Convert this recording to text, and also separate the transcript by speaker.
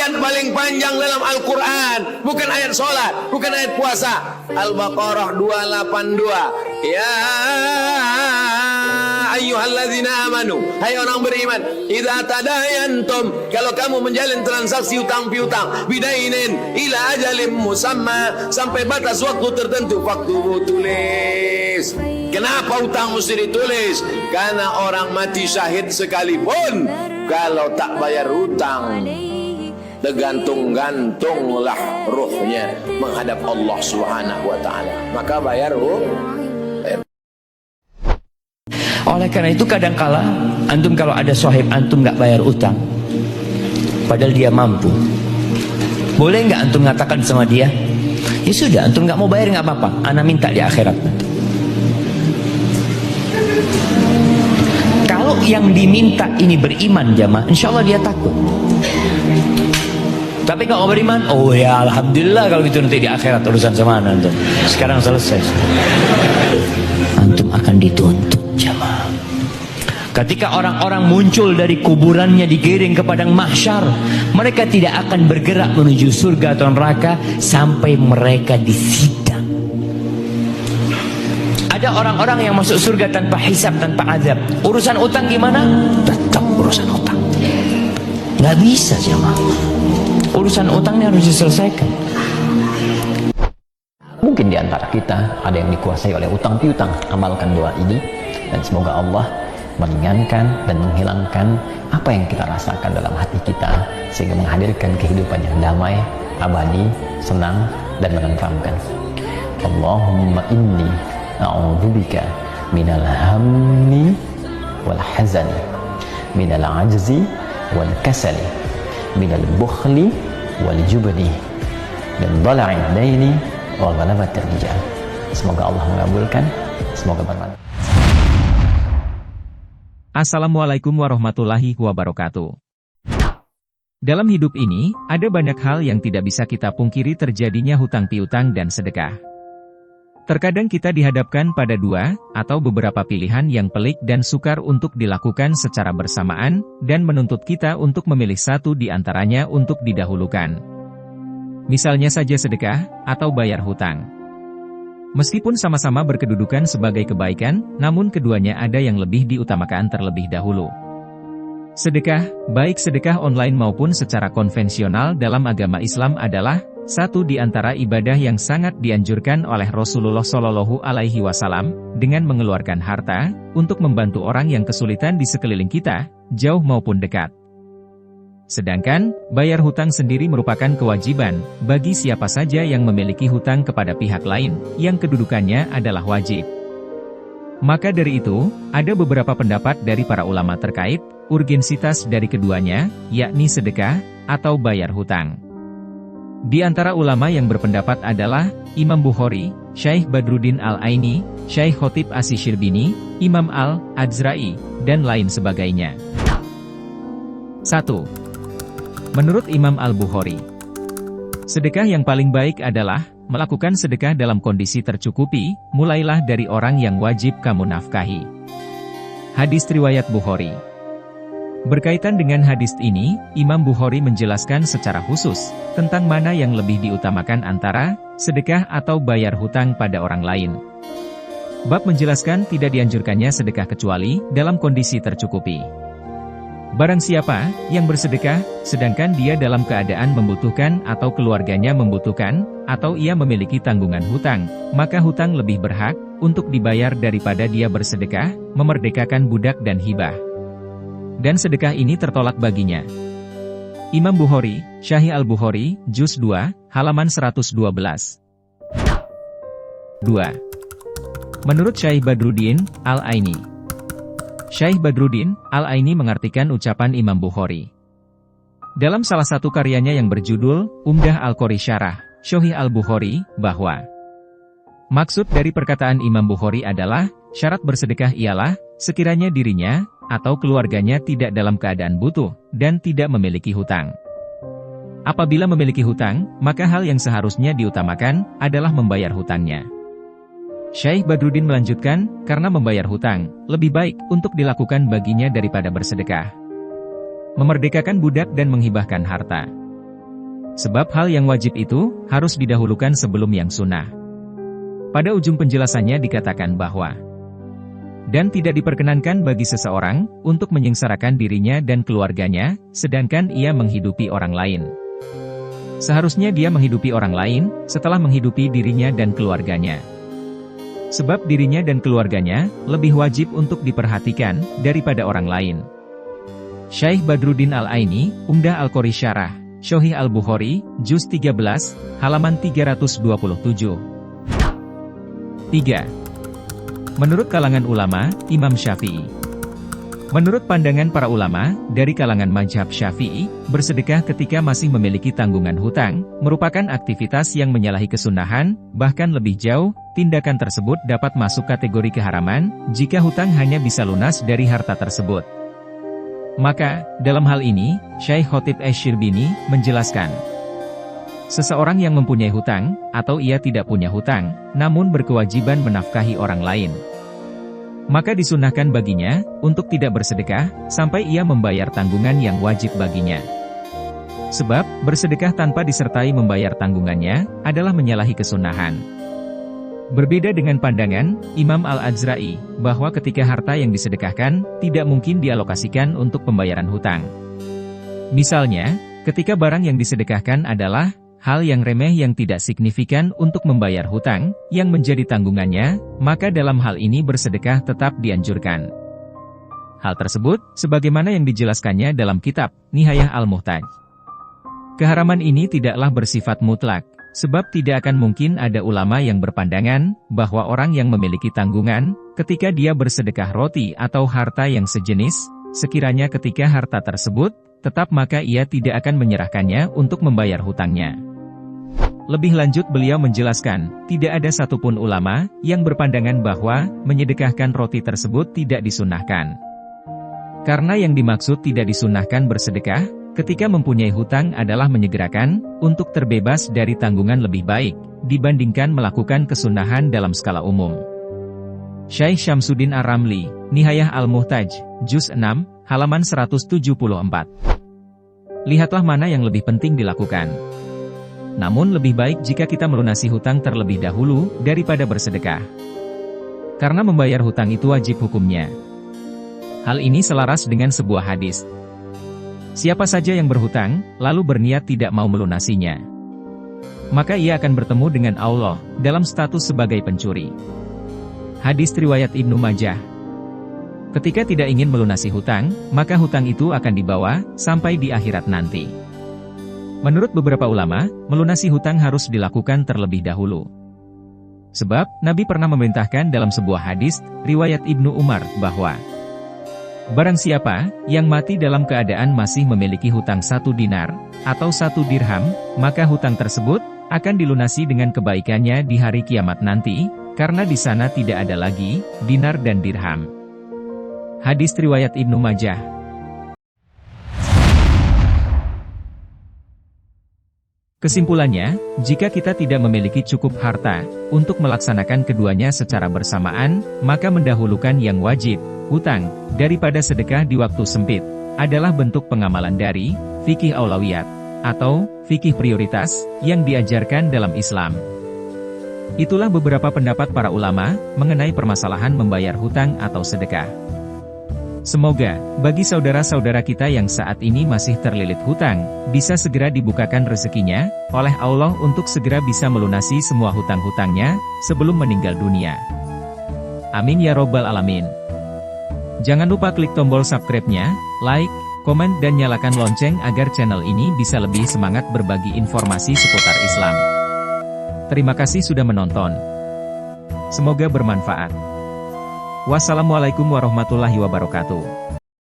Speaker 1: ayat paling panjang dalam Al-Quran, bukan ayat sholat, bukan ayat puasa. Al-Baqarah 282. Ya ayyuhalladzina amanu, hai orang beriman, idza tadayantum, kalau kamu menjalin transaksi utang piutang, bidainin ila ajalin musamma, sampai batas waktu tertentu, faktubu, tulis. Kenapa utang mesti ditulis? Karena orang mati syahid sekalipun, kalau tak bayar hutang, tergantung-gantunglah ruhnya menghadap Allah Subhanahu wa taala. Maka bayar
Speaker 2: Oleh karena itu kadangkala antum kalau ada sahib antum nggak bayar utang, padahal dia mampu, boleh nggak antum mengatakan sama dia, ya sudah antum nggak mau bayar nggak apa-apa, ana minta di akhirat. Kalau yang diminta ini beriman jamaah, insya Allah dia takut. Tapi kalau beriman, oh ya alhamdulillah kalau gitu nanti di akhirat urusan sama antum. Sekarang selesai. Antum akan dituntut jamaah. Ketika orang-orang muncul dari kuburannya digiring ke padang mahsyar, mereka tidak akan bergerak menuju surga atau neraka sampai mereka disidang. Ada orang-orang yang masuk surga tanpa hisab, tanpa azab. Urusan utang gimana? Tetap urusan utang. Nggak bisa jamaah. Urusan utangnya harus diselesaikan. Mungkin di antara kita ada yang dikuasai oleh utang piutang. Amalkan doa ini dan semoga Allah meringankan dan menghilangkan apa yang kita rasakan dalam hati kita, sehingga menghadirkan kehidupan yang damai, abadi, senang dan menenteramkan. Allahumma inni a'udzubika minal hammi wal hazani, minal ajzi wal kasali, minal bukhli wal jubni, dan dhala'id daini wa ghalabatir rijal. Semoga Allah mengabulkan, semoga bermanfaat.
Speaker 3: Assalamualaikum warahmatullahi wabarakatuh. Dalam hidup ini, ada banyak hal yang tidak bisa kita pungkiri terjadinya hutang piutang dan sedekah. Terkadang kita dihadapkan pada dua atau beberapa pilihan yang pelik dan sukar untuk dilakukan secara bersamaan, dan menuntut kita untuk memilih satu di antaranya untuk didahulukan. Misalnya saja sedekah atau bayar hutang. Meskipun sama-sama berkedudukan sebagai kebaikan, namun keduanya ada yang lebih diutamakan terlebih dahulu. Sedekah, baik sedekah online maupun secara konvensional dalam agama Islam adalah satu di antara ibadah yang sangat dianjurkan oleh Rasulullah Shallallahu Alaihi Wasallam, dengan mengeluarkan harta untuk membantu orang yang kesulitan di sekeliling kita, jauh maupun dekat. Sedangkan, bayar hutang sendiri merupakan kewajiban bagi siapa saja yang memiliki hutang kepada pihak lain, yang kedudukannya adalah wajib. Maka dari itu, ada beberapa pendapat dari para ulama terkait urgensitas dari keduanya, yakni sedekah atau bayar hutang. Di antara ulama yang berpendapat adalah Imam Bukhari, Syekh Badruddin Al-Aini, Syekh Khotib Asy-Syirbini, Imam Al-Ajra'i, dan lain sebagainya. 1. Menurut Imam Al-Bukhari, sedekah yang paling baik adalah melakukan sedekah dalam kondisi tercukupi, mulailah dari orang yang wajib kamu nafkahi. Hadis riwayat Bukhari. Berkaitan dengan hadis ini, Imam Bukhari menjelaskan secara khusus tentang mana yang lebih diutamakan antara sedekah atau bayar hutang pada orang lain. Bab menjelaskan tidak dianjurkannya sedekah kecuali dalam kondisi tercukupi. Barang siapa yang bersedekah, sedangkan dia dalam keadaan membutuhkan atau keluarganya membutuhkan, atau ia memiliki tanggungan hutang, maka hutang lebih berhak untuk dibayar daripada dia bersedekah, memerdekakan budak dan hibah. Dan sedekah ini tertolak baginya. Imam Bukhari, Syahih Al-Bukhari, Juz 2, halaman 112. 2. Menurut Syekh Badruddin Al-Aini, Syekh Badruddin Al-Aini mengartikan ucapan Imam Bukhari dalam salah satu karyanya yang berjudul Umdah Al-Qori Syarah Sahih Al-Bukhari, bahwa maksud dari perkataan Imam Bukhari adalah syarat bersedekah ialah sekiranya dirinya atau keluarganya tidak dalam keadaan butuh dan tidak memiliki hutang. Apabila memiliki hutang, maka hal yang seharusnya diutamakan adalah membayar hutangnya. Syekh Badruddin melanjutkan, karena membayar hutang, lebih baik untuk dilakukan baginya daripada bersedekah. Memerdekakan budak dan menghibahkan harta. Sebab hal yang wajib itu harus didahulukan sebelum yang sunnah. Pada ujung penjelasannya dikatakan bahwa dan tidak diperkenankan bagi seseorang untuk menyengsarakan dirinya dan keluarganya, sedangkan ia menghidupi orang lain. Seharusnya dia menghidupi orang lain setelah menghidupi dirinya dan keluarganya. Sebab dirinya dan keluarganya lebih wajib untuk diperhatikan daripada orang lain. Syekh Badruddin Al-Aini, Umdah Al-Qori Syarah, Sahih Al-Bukhari, Juz 13, halaman 327. 3. Menurut kalangan ulama, Imam Syafi'i. Menurut pandangan para ulama, dari kalangan mazhab Syafi'i, bersedekah ketika masih memiliki tanggungan hutang, merupakan aktivitas yang menyalahi kesunahan, bahkan lebih jauh, tindakan tersebut dapat masuk kategori keharaman, jika hutang hanya bisa lunas dari harta tersebut. Maka, dalam hal ini, Syekh Khotib Asy-Syirbini menjelaskan, seseorang yang mempunyai hutang, atau ia tidak punya hutang, namun berkewajiban menafkahi orang lain, maka disunahkan baginya, untuk tidak bersedekah, sampai ia membayar tanggungan yang wajib baginya. Sebab, bersedekah tanpa disertai membayar tanggungannya, adalah menyalahi kesunahan. Berbeda dengan pandangan Imam Al-Azra'i, bahwa ketika harta yang disedekahkan, tidak mungkin dialokasikan untuk pembayaran hutang. Misalnya, ketika barang yang disedekahkan adalah hal yang remeh yang tidak signifikan untuk membayar hutang, yang menjadi tanggungannya, maka dalam hal ini bersedekah tetap dianjurkan. Hal tersebut, sebagaimana yang dijelaskannya dalam kitab Nihayah Al-Muhtaj. Keharaman ini tidaklah bersifat mutlak, sebab tidak akan mungkin ada ulama yang berpandangan, bahwa orang yang memiliki tanggungan, ketika dia bersedekah roti atau harta yang sejenis, sekiranya ketika harta tersebut, tetap maka ia tidak akan menyerahkannya untuk membayar hutangnya. Lebih lanjut beliau menjelaskan, tidak ada satupun ulama yang berpandangan bahwa menyedekahkan roti tersebut tidak disunahkan. Karena yang dimaksud tidak disunahkan bersedekah, ketika mempunyai hutang adalah menyegerakan, untuk terbebas dari tanggungan lebih baik, dibandingkan melakukan kesunahan dalam skala umum. Syekh Syamsuddin Ar-Ramli, Nihayah Al-Muhtaj, Juz 6, halaman 174. Lihatlah mana yang lebih penting dilakukan. Namun lebih baik jika kita melunasi hutang terlebih dahulu, daripada bersedekah. Karena membayar hutang itu wajib hukumnya. Hal ini selaras dengan sebuah hadis. Siapa saja yang berhutang, lalu berniat tidak mau melunasinya, maka ia akan bertemu dengan Allah, dalam status sebagai pencuri. Hadis riwayat Ibnu Majah. Ketika tidak ingin melunasi hutang, maka hutang itu akan dibawa, sampai di akhirat nanti. Menurut beberapa ulama, melunasi hutang harus dilakukan terlebih dahulu. Sebab, Nabi pernah memerintahkan dalam sebuah hadis, riwayat Ibnu Umar, bahwa barang siapa yang mati dalam keadaan masih memiliki hutang 1 dinar, atau 1 dirham, maka hutang tersebut akan dilunasi dengan kebaikannya di hari kiamat nanti, karena di sana tidak ada lagi dinar dan dirham. Hadis riwayat Ibnu Majah. Kesimpulannya, jika kita tidak memiliki cukup harta untuk melaksanakan keduanya secara bersamaan, maka mendahulukan yang wajib, hutang, daripada sedekah di waktu sempit, adalah bentuk pengamalan dari fikih aulawiyat, atau fikih prioritas, yang diajarkan dalam Islam. Itulah beberapa pendapat para ulama mengenai permasalahan membayar hutang atau sedekah. Semoga, bagi saudara-saudara kita yang saat ini masih terlilit hutang, bisa segera dibukakan rezekinya oleh Allah untuk segera bisa melunasi semua hutang-hutangnya sebelum meninggal dunia. Amin ya Robbal Alamin. Jangan lupa klik tombol subscribe-nya, like, komen dan nyalakan lonceng agar channel ini bisa lebih semangat berbagi informasi seputar Islam. Terima kasih sudah menonton. Semoga bermanfaat. Wassalamualaikum warahmatullahi wabarakatuh.